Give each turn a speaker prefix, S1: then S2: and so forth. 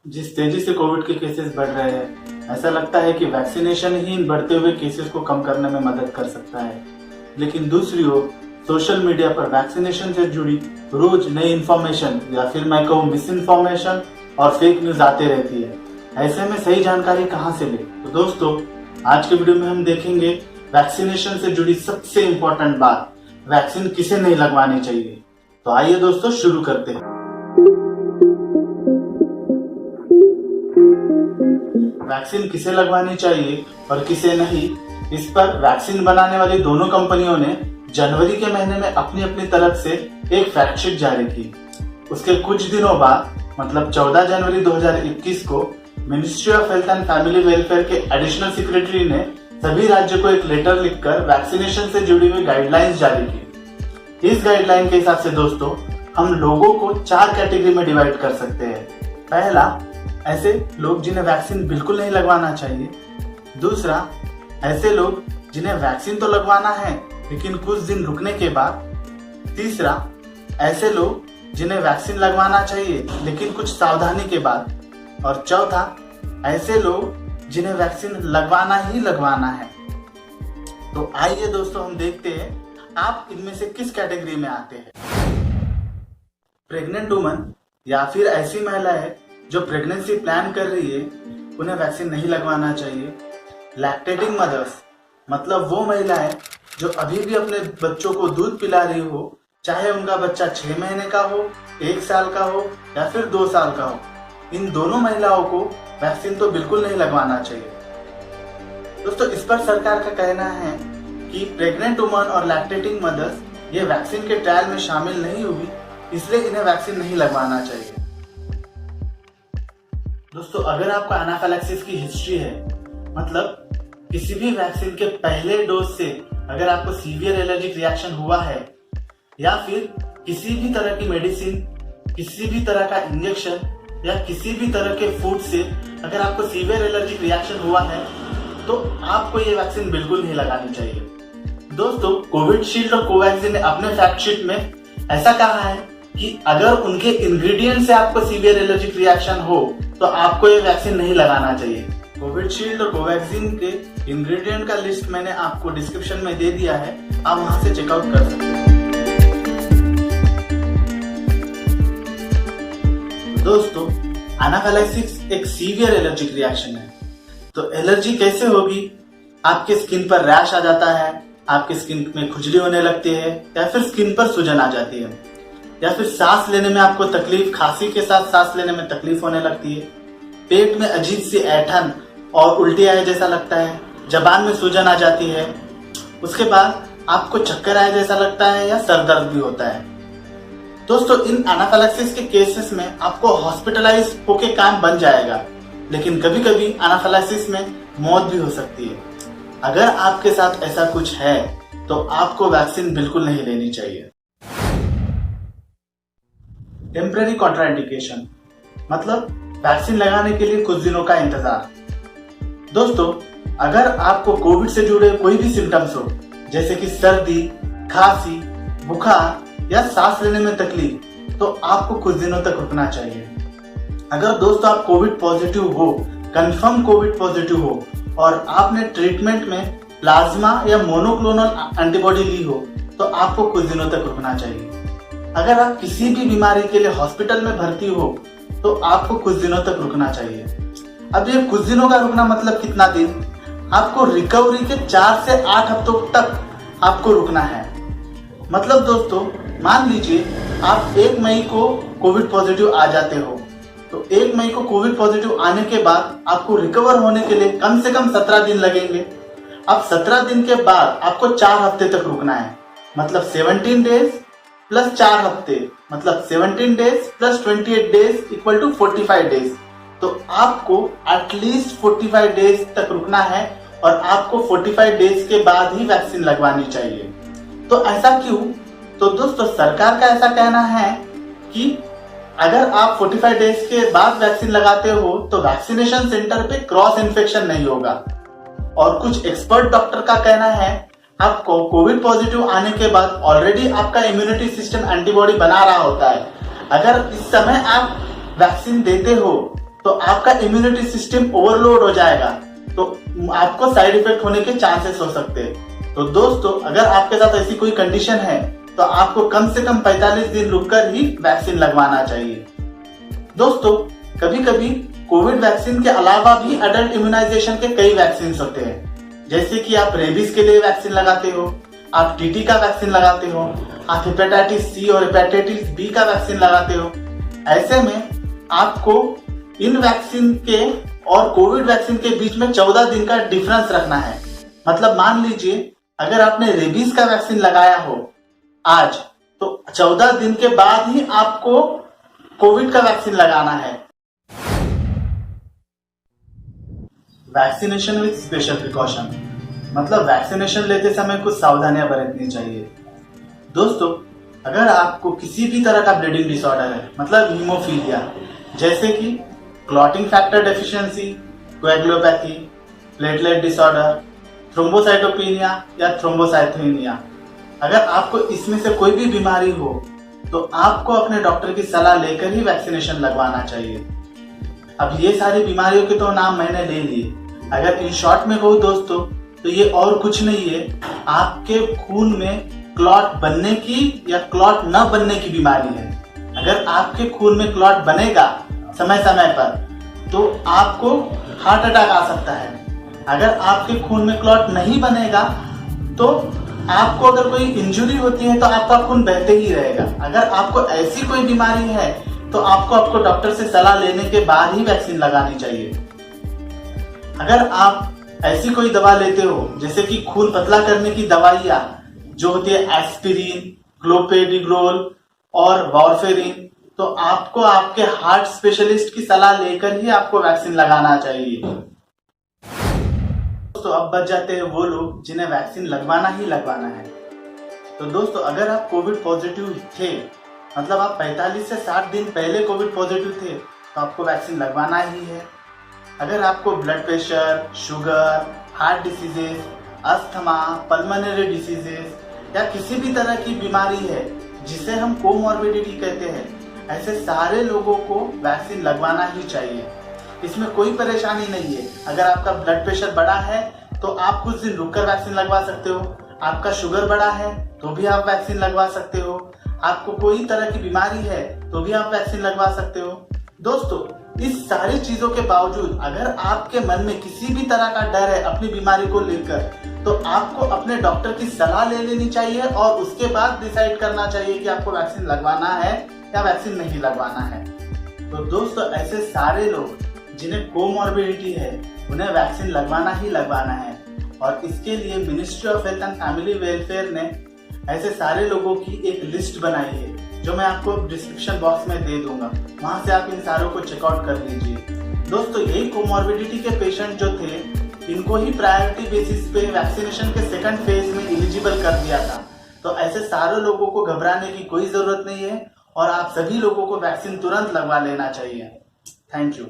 S1: जिस तेजी से कोविड के केसेस बढ़ रहे हैं, ऐसा लगता है कि वैक्सीनेशन ही इन बढ़ते हुए केसेस को कम करने में मदद कर सकता है। लेकिन दूसरी ओर सोशल मीडिया पर वैक्सीनेशन से जुड़ी रोज नई इन्फॉर्मेशन या फिर मैं कहूँ मिस इन्फॉर्मेशन और फेक न्यूज आते रहती है। ऐसे में सही जानकारी कहाँ से ले? तो दोस्तों, आज के वीडियो में हम देखेंगे वैक्सीनेशन से जुड़ी सबसे इम्पोर्टेंट बात, वैक्सीन किसे नहीं लगवानी चाहिए। तो आइए दोस्तों शुरू करते हैं। वैक्सीन किसे लगवानी चाहिए और किसे नहीं, इस पर वैक्सीन बनाने वाली दोनों कंपनियों ने जनवरी के महीने में अपनी अपनी तरफ से एक फैक्ट शीट जारी की। उसके कुछ दिनों बाद मतलब 14 जनवरी 2021 को ministry of health and family welfare के एडिशनल सेक्रेटरी ने सभी राज्यों को एक लेटर लिखकर वैक्सीनेशन से जुड़ी हुई गाइडलाइंस जारी की। इस गाइडलाइन के हिसाब से दोस्तों, हम लोगों को 4 कैटेगरी में डिवाइड कर सकते हैं। पहला, ऐसे लोग जिन्हें वैक्सीन बिल्कुल नहीं लगवाना चाहिए। दूसरा, ऐसे लोग जिन्हें वैक्सीन तो लगवाना है लेकिन कुछ दिन रुकने के बाद। तीसरा, ऐसे लोग जिन्हें वैक्सीन लगवाना चाहिए लेकिन कुछ सावधानी के बाद। और चौथा, ऐसे लोग जिन्हें वैक्सीन लगवाना ही लगवाना है। तो आइए दोस्तों, हम देखते हैं आप इनमें से किस कैटेगरी में आते हैं। प्रेग्नेंट वुमन या फिर ऐसी महिलाएं जो प्रेगनेंसी प्लान कर रही है, उन्हें वैक्सीन नहीं लगवाना चाहिए। लैक्टेटिंग मदर्स मतलब वो महिलाएं जो अभी भी अपने बच्चों को दूध पिला रही हो, चाहे उनका बच्चा 6 महीने का हो, 1 साल का हो या फिर 2 साल का हो, इन दोनों महिलाओं को वैक्सीन तो बिल्कुल नहीं लगवाना चाहिए। दोस्तों, इस पर सरकार का कहना है कि प्रेग्नेंट वुमन और लैक्टेटिंग मदर्स ये वैक्सीन के ट्रायल में शामिल नहीं हुई, इसलिए इन्हें वैक्सीन नहीं लगवाना चाहिए। दोस्तों, अगर आपको एनाफिलैक्सिस की हिस्ट्री है, मतलब किसी भी वैक्सीन के पहले डोज से अगर आपको सीवियर एलर्जिक रिएक्शन हुआ है या फिर किसी भी तरह की मेडिसिन, किसी भी तरह का इंजेक्शन या किसी भी तरह के फूड से अगर आपको सीवियर एलर्जिक रिएक्शन हुआ है, तो आपको ये वैक्सीन बिल्कुल नहीं लगानी चाहिए। दोस्तों, कोविशील्ड और कोवैक्सीन ने अपने फैक्ट शीट में ऐसा कहा है कि अगर उनके इंग्रेडिएंट से आपको सीवियर एलर्जिक रिएक्शन हो तो आपको ये वैक्सीन नहीं लगाना चाहिए। कोविशील्ड और कोवैक्सीन के इंग्रेडिएंट का लिस्ट मैंने आपको डिस्क्रिप्शन में दे दिया है, आप वहां से चेकआउट कर सकते हैं। दोस्तों, एनाफिलैक्सिस एक सीवियर एलर्जिक रिएक्शन है। तो एलर्जी कैसे होगी? आपके स्किन पर रैश आ जाता है, आपके स्किन में खुजली होने लगती है या फिर स्किन पर सूजन आ जाती है, या फिर सांस लेने में आपको तकलीफ, खांसी के साथ सांस लेने में तकलीफ होने लगती है, पेट में अजीब सी ऐंठन और उल्टी आए जैसा लगता है, जबान में सूजन आ जाती है, उसके बाद आपको चक्कर आए जैसा लगता है या सर दर्द भी होता है। दोस्तों, इन एनाफिलैक्सिस के केसेस में आपको हॉस्पिटलाइज होके काम बन जाएगा, लेकिन कभी कभी एनाफिलैक्सिस में मौत भी हो सकती है। अगर आपके साथ ऐसा कुछ है तो आपको वैक्सीन बिल्कुल नहीं लेनी चाहिए। टेम्पररी कॉन्ट्राइंडिकेशन मतलब वैक्सीन लगाने के लिए कुछ दिनों का इंतजार। दोस्तों, अगर आपको कोविड से जुड़े कोई भी सिम्टम्स हो, जैसे कि सर्दी, खांसी, बुखार या सांस लेने में तकलीफ, तो आपको कुछ दिनों तक रुकना चाहिए। अगर दोस्तों आप कोविड पॉजिटिव हो, कंफर्म कोविड पॉजिटिव हो और आपने ट्रीटमेंट में प्लाज्मा या मोनोक्लोनल एंटीबॉडी ली हो, तो आपको कुछ दिनों तक रुकना चाहिए। अगर आप किसी भी बीमारी के लिए हॉस्पिटल में भर्ती हो तो आपको कुछ दिनों तक रुकना चाहिए। अब ये कुछ दिनों का रुकना मतलब कितना दिन? आपको रिकवरी के 4 से 8 हफ्तों तक आपको रुकना है। मतलब दोस्तों, मान लीजिए आप 1 मई को कोविड पॉजिटिव आ जाते हो, तो 1 मई को कोविड पॉजिटिव आने के बाद आपको रिकवर होने के लिए कम से कम 17 दिन लगेंगे। अब 17 दिन के बाद आपको 4 हफ्ते तक रुकना है, मतलब 17 डेज प्लस 4 हफ्ते, मतलब 17 days plus 28 days equal to 45 days. तो आपको एटलीस्ट 45 डेज तक रुकना है और आपको 45 डेज के बाद ही वैक्सीन लगवानी चाहिए। तो ऐसा क्यों? तो दोस्तों, सरकार का ऐसा कहना है कि अगर आप 45 डेज के बाद वैक्सीन लगाते हो तो वैक्सीनेशन सेंटर पे क्रॉस इन्फेक्शन नहीं होगा। और कुछ एक्सपर्ट डॉक्टर का कहना है आपको कोविड पॉजिटिव आने के बाद ऑलरेडी आपका इम्यूनिटी सिस्टम एंटीबॉडी बना रहा होता है। अगर इस समय आप वैक्सीन देते हो तो आपका इम्यूनिटी सिस्टम ओवरलोड हो जाएगा, तो आपको साइड इफेक्ट होने के चांसेस हो सकते हैं। तो दोस्तों, अगर आपके साथ ऐसी कोई कंडीशन है तो आपको कम से कम 45 दिन रुककर ही वैक्सीन लगवाना चाहिए। दोस्तों, कभी कभी कोविड वैक्सीन के अलावा भी अडल्ट इम्यूनाइजेशन के कई वैक्सीन होते हैं, जैसे कि आप रेबीज के लिए वैक्सीन लगाते हो, आप टीटी का वैक्सीन लगाते हो, आप हेपेटाइटिस सी और हेपेटाइटिस बी का वैक्सीन लगाते हो। ऐसे में आपको इन वैक्सीन के और कोविड वैक्सीन के बीच में 14 दिन का डिफरेंस रखना है। मतलब मान लीजिए अगर आपने रेबीज का वैक्सीन लगाया हो आज, तो 14 दिन के बाद ही आपको कोविड का वैक्सीन लगाना है। वैक्सीनेशन विद स्पेशल प्रिकॉशन, मतलब वैक्सीनेशन लेते समय कुछ सावधानियां बरतनी चाहिए। दोस्तों, अगर आपको किसी भी तरह का ब्लीडिंग डिसऑर्डर है, मतलब हीमोफीलिया, जैसे कि clotting factor deficiency, कोएगुलोपैथी, platelet disorder, thrombocytopenia या थ्रोम्बोसाइथेमिया, अगर आपको इसमें से कोई भी बीमारी हो तो आपको अपने डॉक्टर की सलाह लेकर ही वैक्सीनेशन लगवाना चाहिए। अब ये सारी बीमारियों के तो नाम मैंने ले लिए। अगर इन शॉर्ट में कहूँ दोस्तों, तो ये और कुछ नहीं है, आपके खून में क्लॉट बनने की या क्लॉट न बनने की बीमारी है। अगर आपके खून में क्लॉट बनेगा समय समय पर तो आपको हार्ट अटैक आ सकता है। अगर आपके खून में क्लॉट नहीं बनेगा तो आपको अगर कोई इंजरी होती है तो आपका खून बहते ही रहेगा। अगर आपको ऐसी कोई बीमारी है तो आपको डॉक्टर से सलाह लेने के बाद ही वैक्सीन लगानी चाहिए। अगर आप ऐसी कोई दवा लेते हो, जैसे कि खून पतला करने की दवाइयां जो होती है एस्पिरिन, क्लोपेडिग्रोल और वॉरफेरिन, तो आपको आपके हार्ट स्पेशलिस्ट की सलाह लेकर ही आपको वैक्सीन लगाना चाहिए। दोस्तों, अब बच जाते हैं वो लोग जिन्हें वैक्सीन लगवाना ही लगवाना है। तो दोस्तों, अगर आप कोविड पॉजिटिव थे, मतलब आप 45 से 60 दिन पहले कोविड पॉजिटिव थे, तो आपको वैक्सीन लगवाना ही है। अगर आपको blood pressure, sugar, heart diseases, asthma, pulmonary diseases या किसी भी तरह की बीमारी है जिसे हम कोमॉर्बिडिटी कहते हैं, ऐसे सारे लोगों को वैक्सीन लगवाना ही चाहिए। इसमें कोई परेशानी नहीं है। अगर आपका ब्लड प्रेशर बढ़ा है तो आप कुछ दिन रुककर वैक्सीन लगवा सकते हो। आपका शुगर बढ़ा है तो भी आप वैक्सीन लगवा सकते हो। आपको कोई तरह की बीमारी है तो भी आप वैक्सीन लगवा सकते हो। दोस्तों, इस सारी चीजों के बावजूद अगर आपके मन में किसी भी तरह का डर है अपनी बीमारी को लेकर, तो आपको अपने डॉक्टर की सलाह ले लेनी चाहिए और उसके बाद डिसाइड करना चाहिए कि आपको वैक्सीन लगवाना है या वैक्सीन नहीं लगवाना है। तो दोस्तों, ऐसे सारे लोग जिन्हें कोमॉर्बिडिटी है उन्हें वैक्सीन लगवाना ही लगवाना है। और इसके लिए ministry of health and family welfare ने ऐसे सारे लोगों की एक लिस्ट बनाई है जो मैं आपको डिस्क्रिप्शन बॉक्स में दे दूंगा। वहां से आप इन सारों को चेकआउट कर लीजिए। दोस्तों, यही कोमॉर्बिडिटी के पेशेंट जो थे, इनको ही प्रायोरिटी बेसिस पे वैक्सीनेशन के सेकंड फेज में एलिजिबल कर दिया था। तो ऐसे सारे लोगों को घबराने की कोई जरूरत नहीं है और आप सभी लोगों को वैक्सीन तुरंत लगवा लेना चाहिए। Thank you.